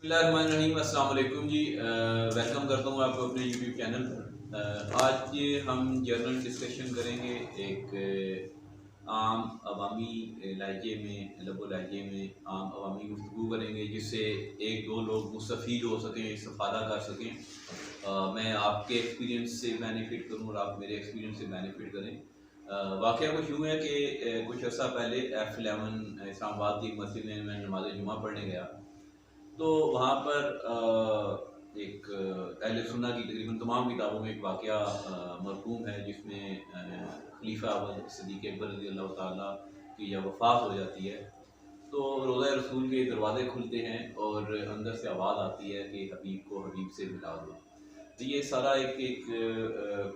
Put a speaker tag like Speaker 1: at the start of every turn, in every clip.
Speaker 1: बिस्मिल्लाहिर्रहमानिर्रहीम। अस्सलाम वालेकुम जी। वेलकम करता हूँ आपको अपने यूट्यूब चैनल पर। आज हम जर्नल डिस्कशन करेंगे एक आम अवामी लहजे में, लबो लहजे में आम अवामी गुफ्तगू करेंगे जिससे एक दो लोग मुस्तफ़ीद हो सकें, इस्तिफ़ादा कर सकें। मैं आपके एक्सपीरियंस से बेनिफिट करूँ और आप मेरे एक्सपीरियंस से बेनिफिट करें। वाक़या कुछ यूँ है कि कुछ अर्सा पहले F11 इस्लामाबाद की एक मस्जिद में मैं नमाज़ जुमा पढ़ने गया, तो वहाँ पर एक अहले सुन्ना की तकरीबन तमाम किताबों में एक वाक़या मरकूम है जिसमें खलीफा अव्वल सिद्दीक़ अकबर रज़ी अल्लाह तआला की जब वफ़ात हो जाती है तो रोज़ा रसूल के दरवाज़े खुलते हैं और अंदर से आवाज़ आती है कि हबीब को हबीब से मिला दो। तो ये सारा एक एक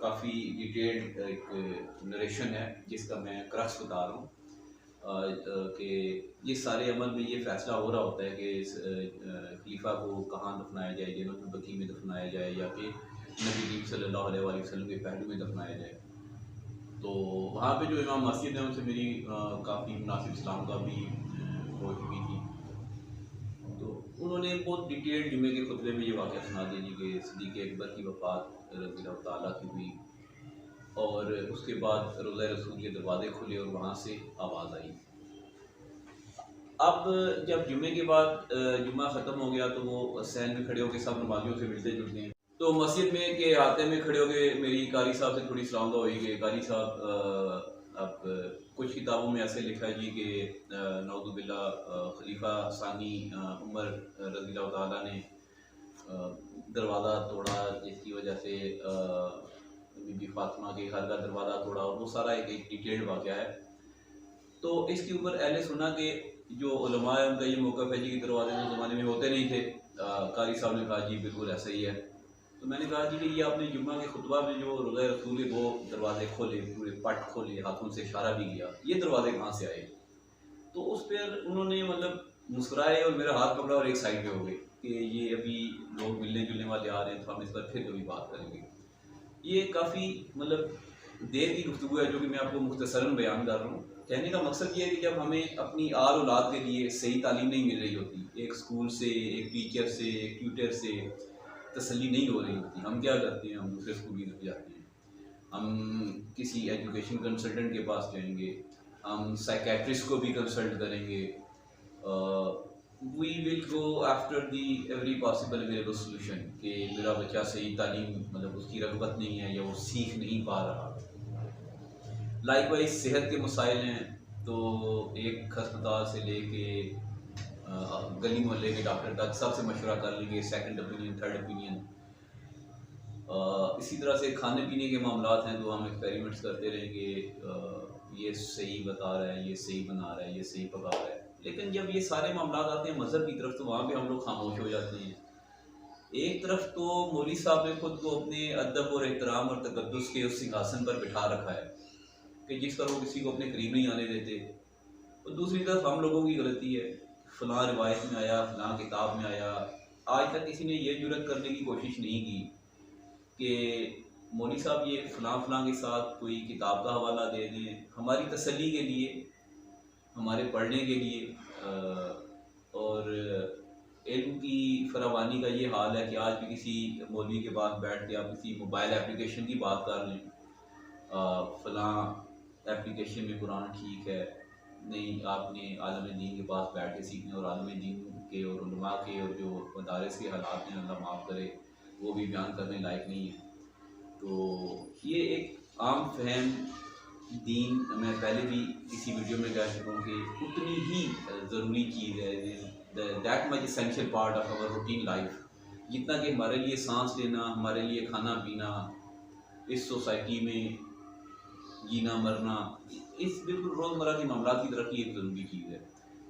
Speaker 1: काफ़ी डिटेल्ड एक नरेशन है जिसका मैं क्रक्स बता रहा हूँ कि ये सारे अमल में ये फ़ैसला हो रहा होता है कि इस खलीफा को कहाँ दफनाया जाए, जन्नतुल बकी में दफनाया जाए या कि नबी करीम सल्लल्लाहु अलैहि वसल्लम के पहलू में दफनाया जाए। तो वहाँ पे जो इमाम मस्जिद है उनसे मेरी काफ़ी मुनासिब सलाम का भी हो चुकी थी। तो उन्होंने बहुत डिटेल्ड जुमे के खुतबे में ये वाक़या सुना दिया जी कि सिद्दीक़ अकबर की वफ़ात रज़ी अल्लाह तआला की हुई और उसके बाद रोज़ा रसूल के दरवाज़े खुले और वहाँ से आवाज़ आई। अब जब जुमे के बाद जुम्मा ख़त्म हो गया तो वो सहन में खड़े होकर सब नमाजियों से मिलते जुलते हैं। तो मस्जिद में के हाते में खड़े होके मेरी कारी साहब से थोड़ी सलाम दुआ हुई कि कारी साहब अब कुछ किताबों में ऐसे लिखा है जी कि नऊज़ुबिल्लाह खलीफा सानी उमर रज़ी अल्लाह तआला ने दरवाज़ा तोड़ा जिसकी वजह से बीबी फातिमा के घर का दरवाज़ा तोड़ा और वो सारा एक डिटेल्ड वाक़या है। तो इसके ऊपर अहले सुन्ना के जो उलमा है उनका ये मौक़िफ़ है जी कि दरवाज़े उस ज़माने में होते नहीं थे। कारी साहब ने कहा जी बिल्कुल ऐसा ही है। तो मैंने कहा जी कि ये आपने जुम्मा के खुतबा में जो रोज़ा रसूल के 2 दरवाज़े खोले, पूरे पट खोले, हाथों से इशारा भी किया, ये दरवाज़े कहाँ से आए? तो उस पर उन्होंने मतलब मुस्कुराए और मेरा हाथ पकड़ा और एक साइड पे हो गए कि ये अभी लोग मिलने जुलने वाले आ रहे हैं तो हम इस पर फिर कभी बात करेंगे। ये काफ़ी मतलब देर की गुफ्तगू है जो कि मैं आपको मुख्तसरन बयान कर रहा हूँ। कहने का मकसद ये है कि जब हमें अपनी आल औलाद के लिए सही तालीम नहीं मिल रही होती, एक स्कूल से, एक टीचर से, एक ट्यूटर से तसल्ली नहीं हो रही होती, हम क्या करते हैं, हम दूसरे स्कूल की तरफ जाते हैं। हम किसी एजुकेशन कंसल्टेंट के पास जाएंगे, हम साइकेट्रिस्ट को भी कंसल्ट करेंगे। We will go after the every possible available solution कि मेरा बच्चा सही तालीम मतलब उसकी रगबत नहीं है या वो सीख नहीं पा रहा। लाइकवाइज सेहत के मसाइल हैं तो एक अस्पताल से लेके गली मोहल्ले के डॉक्टर तक सबसे मशवरा कर लेंगे, सेकंड ओपिनियन, थर्ड ओपिनियन। इसी तरह से खाने पीने के मामलात हैं तो हम एक्सपेरिमेंट्स करते रहेंगे, ये सही बता रहा है, ये सही बना रहा है, ये सही पका रहा है। लेकिन जब ये सारे मामलात आते हैं मज़हब की तरफ तो वहाँ पे हम लोग खामोश हो जाते हैं। एक तरफ तो मौलवी साहब ने खुद को अपने अदब और एहतराम और तकद्दुस के उस सिंहासन पर बिठा रखा है कि जिस पर वो किसी को अपने करीब नहीं आने देते, और दूसरी तरफ हम लोगों की गलती है। फ़लाँ रिवायत में आया, फ़लाँ किताब में आया, आज तक किसी ने ये जुर्रत करने की कोशिश नहीं की कि मौलवी साहब ये फ़लाँ फ़लाँ के साथ कोई किताब का हवाला दे दें हमारी तसल्ली के लिए, हमारे पढ़ने के लिए। और इल्म की फरावानी का ये हाल है कि आज भी किसी मौलवी के पास बैठ के आप किसी मोबाइल एप्लीकेशन की बात कर लें, फ़लाँ एप्लीकेशन में कुरान ठीक है, नहीं आपने आलम दीन के पास बैठ के सीखने और आलम दीन के और उलमा के और जो मदारस के हालात हैं अल्लाह माफ़ करे वो भी बयान करने लायक नहीं है। तो ये एक आम फहम दीन मैं पहले भी किसी वीडियो में कह चुका हूँ कि उतनी ही ज़रूरी चीज़ है, that much essential part of our routine life, जितना कि हमारे लिए सांस लेना, हमारे लिए खाना पीना, इस सोसाइटी में जीना मरना, इस बिल्कुल रोज़मर्रा के मामलात की तरफ ही एक ज़रूरी चीज़ है।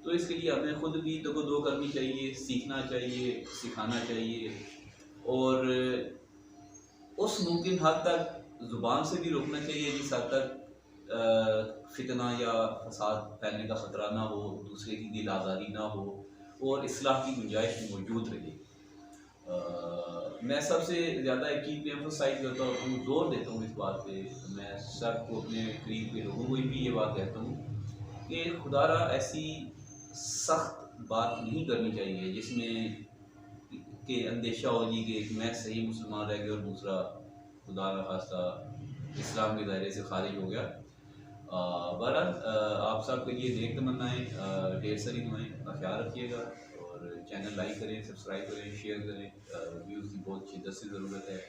Speaker 1: तो इसके लिए हमें खुद भी दो करनी चाहिए, सीखना चाहिए, सिखाना चाहिए और उस मुमकिन हद तक ज़ुबान से भी रोकना चाहिए जिस हद तक फितना या फसाद फैलने का ख़तरा ना हो, दूसरे की दिल आज़ारी ना हो और इस्लाह की गुंजाइश मौजूद रहे। मैं सबसे ज़्यादा एक चीज़ पे एम्फोसाइज़ करता हूँ, ज़ोर देता हूँ इस बात पे, मैं सबको अपने करीब के लोगों को भी ये बात कहता हूँ कि खुदारा ऐसी सख्त बात नहीं करनी चाहिए जिसमें कि अंदेशा हो जी कि एक मैं सही मुसलमान रह गया और दूसरा खुदा न खास्ता इस्लाम के दायरे से खारिज हो गया। बहरहाल आप सबके लिए नेक तमन्नाएँ, ढेर सारी दुआएं, अपना ख्याल रखिएगा और चैनल लाइक करें, सब्सक्राइब करें, शेयर करें। व्यूज़ की बहुत शिद्दत से ज़रूरत है।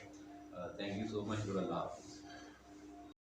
Speaker 1: थैंक यू सो मच और अल्लाह हाफ़िज़।